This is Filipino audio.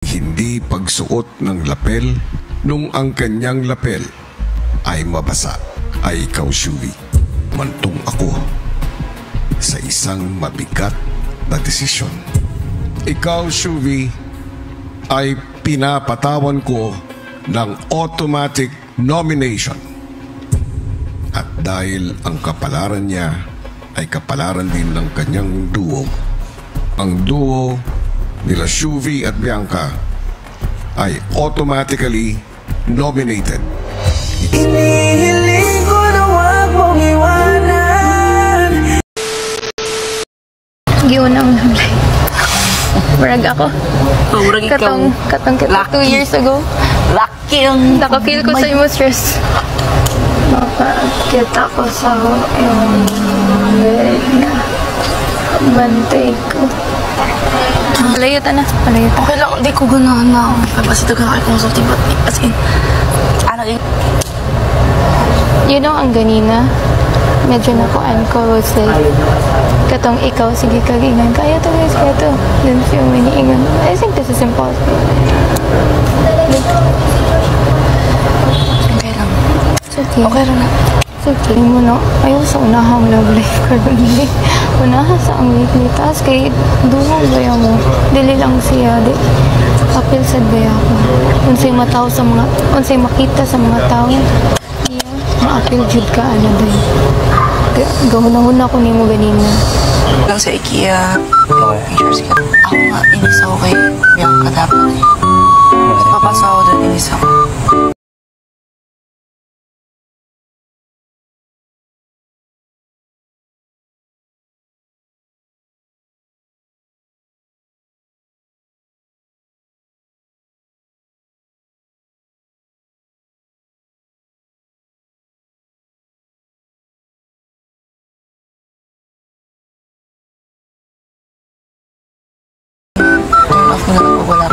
Hindi pagsuot ng lapel nung ang kanyang lapel ay mabasa ay ikaw, Shuvi. Mantong ako sa isang mabigat na desisyon. Ikaw, Shuvi, ay pinapatawan ko ng automatic nomination. At dahil ang kapalaran niya ay kapalaran din ng kanyang duo, ang duo nila Shuvi at Bianca ay automatically nominated. Inihiling ko na wag mong iwanan. Giunang nablay. Murag ako. Murag ikaw. Katong kita 2 years ago. Lucky yung... Nakafeel ko sa imo stress. Makakita ko sa iyong bed na bantay ko. Palayot na. Palayot na. Okay lang, di ko ganahan na. Kasi ito ganahan ko sa tibat. As in, ano yung... You know, ang ganina, medyo nakuan ko was like, katong ikaw, sige kagingan, kaya to guys, kaya to. Then siya miniingan. I think this is impossible. Okay lang. It's okay. Okay lang na. It's okay mo na. Ayaw sa unahang love life currently. Unaha sa ang weekly task, kay duhong baya mo. Dili lang siya, di. Kapil sad baya ko. Unsay mataw sa mga, unsay makita sa mga tao. Yeah, maapil jud ka, ano doy. Gahunahuna ko nimo ganina. Lang sa IKEA. Pictures ka. Ako nga, inis ako kay Bianca dapat eh. Papasok ako doon, inis ako. Turn off mo na lang pag wala